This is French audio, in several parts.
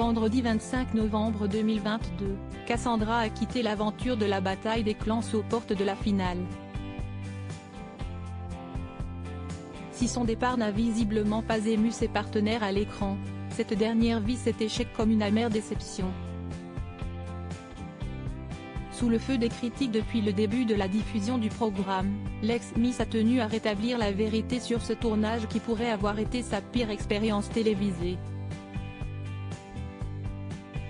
Vendredi 25 novembre 2022, Cassandra a quitté l'aventure de la bataille des clans aux portes de la finale. Si son départ n'a visiblement pas ému ses partenaires à l'écran, cette dernière vit cet échec comme une amère déception. Sous le feu des critiques depuis le début de la diffusion du programme, l'ex-Miss a tenu à rétablir la vérité sur ce tournage qui pourrait avoir été sa pire expérience télévisée.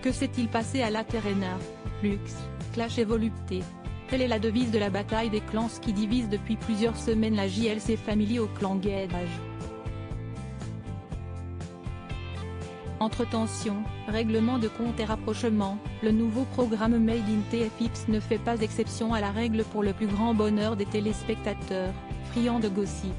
Que s'est-il passé à la Terrena? Luxe, clash et volupté. Telle est la devise de la bataille des clans qui divise depuis plusieurs semaines la JLC Family au clan Gage. Entre tensions, règlement de compte et rapprochement, le nouveau programme Made in TFX ne fait pas exception à la règle pour le plus grand bonheur des téléspectateurs, friands de gossip.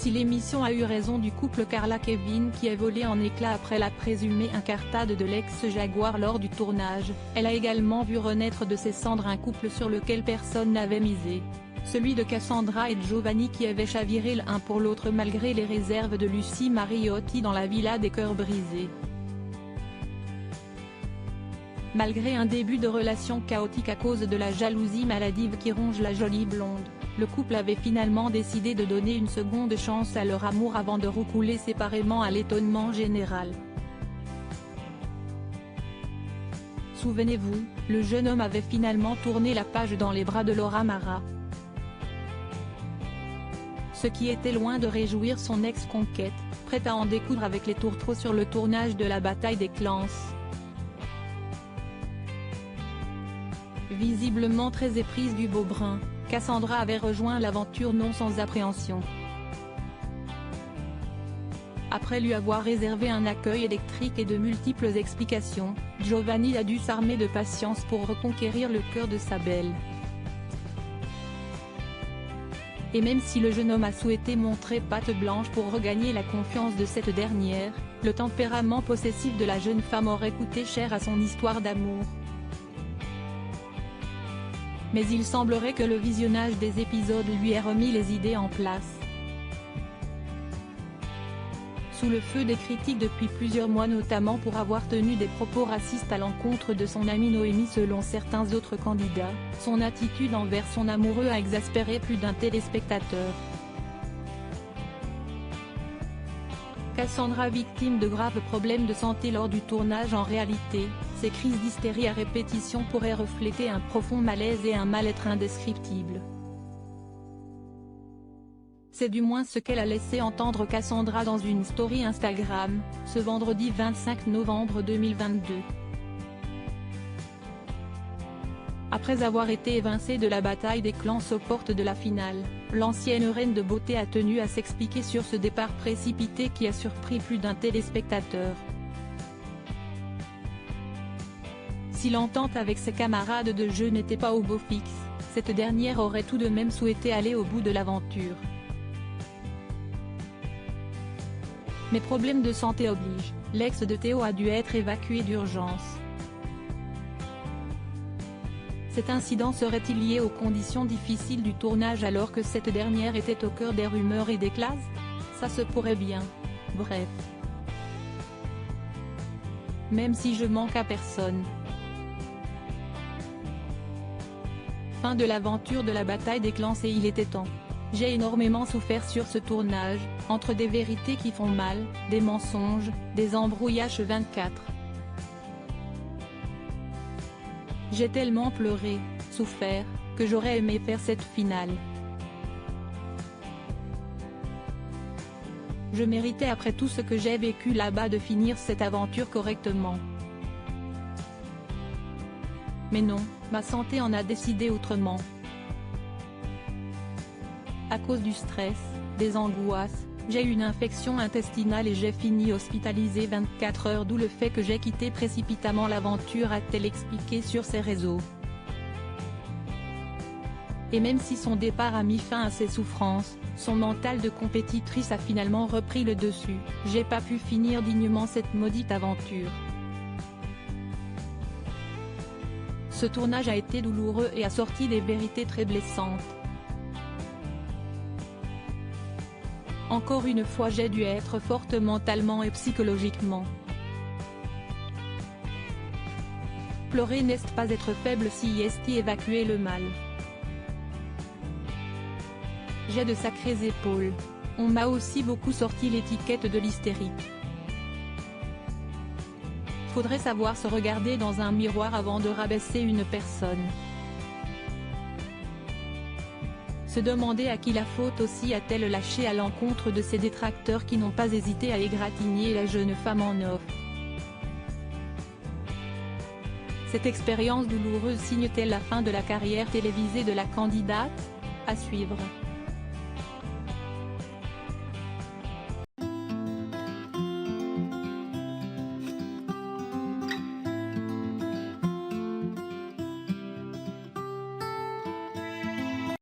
Si l'émission a eu raison du couple Carla-Kevin qui est volé en éclats après la présumée incartade de l'ex-Jaguar lors du tournage, elle a également vu renaître de ses cendres un couple sur lequel personne n'avait misé. Celui de Cassandra et Giovanni qui avaient chaviré l'un pour l'autre malgré les réserves de Lucie Mariotti dans la villa des cœurs brisés. Malgré un début de relation chaotique à cause de la jalousie maladive qui ronge la jolie blonde, le couple avait finalement décidé de donner une seconde chance à leur amour avant de roucouler séparément à l'étonnement général. Souvenez-vous, le jeune homme avait finalement tourné la page dans les bras de Laura Mara. Ce qui était loin de réjouir son ex-conquête, prête à en découdre avec les tourtereaux sur le tournage de la bataille des clans. Visiblement très éprise du beau brun, Cassandra avait rejoint l'aventure non sans appréhension. Après lui avoir réservé un accueil électrique et de multiples explications, Giovanni a dû s'armer de patience pour reconquérir le cœur de sa belle. Et même si le jeune homme a souhaité montrer patte blanche pour regagner la confiance de cette dernière, le tempérament possessif de la jeune femme aurait coûté cher à son histoire d'amour. Mais il semblerait que le visionnage des épisodes lui ait remis les idées en place. Sous le feu des critiques depuis plusieurs mois notamment pour avoir tenu des propos racistes à l'encontre de son amie Noémie selon certains autres candidats, son attitude envers son amoureux a exaspéré plus d'un téléspectateur. Cassandra victime de graves problèmes de santé lors du tournage. En réalité, ces crises d'hystérie à répétition pourraient refléter un profond malaise et un mal-être indescriptible. C'est du moins ce qu'elle a laissé entendre Cassandra dans une story Instagram, ce vendredi 25 novembre 2022. Après avoir été évincée de la bataille des clans aux portes de la finale, l'ancienne reine de beauté a tenu à s'expliquer sur ce départ précipité qui a surpris plus d'un téléspectateur. Si l'entente avec ses camarades de jeu n'était pas au beau fixe, cette dernière aurait tout de même souhaité aller au bout de l'aventure. Mais problème de santé oblige, l'ex de Théo a dû être évacué d'urgence. Cet incident serait-il lié aux conditions difficiles du tournage alors que cette dernière était au cœur des rumeurs et des classes? Ça se pourrait bien. Bref. Même si je manque à personne. Fin de l'aventure de la bataille des clans et il était temps. J'ai énormément souffert sur ce tournage, entre des vérités qui font mal, des mensonges, des embrouillages 24. J'ai tellement pleuré, souffert, que j'aurais aimé faire cette finale. Je méritais après tout ce que j'ai vécu là-bas de finir cette aventure correctement. Mais non, ma santé en a décidé autrement. À cause du stress, des angoisses, j'ai eu une infection intestinale et j'ai fini hospitalisée 24 heures, d'où le fait que j'ai quitté précipitamment l'aventure, a-t-elle expliqué sur ses réseaux. Et même si son départ a mis fin à ses souffrances, son mental de compétitrice a finalement repris le dessus. J'ai pas pu finir dignement cette maudite aventure. Ce tournage a été douloureux et a sorti des vérités très blessantes. Encore une fois j'ai dû être forte mentalement et psychologiquement. Pleurer n'est pas être faible si est évacuer le mal. J'ai de sacrées épaules. On m'a aussi beaucoup sorti l'étiquette de l'hystérique. Faudrait savoir se regarder dans un miroir avant de rabaisser une personne. Se demander à qui la faute aussi a-t-elle lâché à l'encontre de ses détracteurs qui n'ont pas hésité à égratigner la jeune femme en off. Cette expérience douloureuse signe-t-elle la fin de la carrière télévisée de la candidate ? À suivre.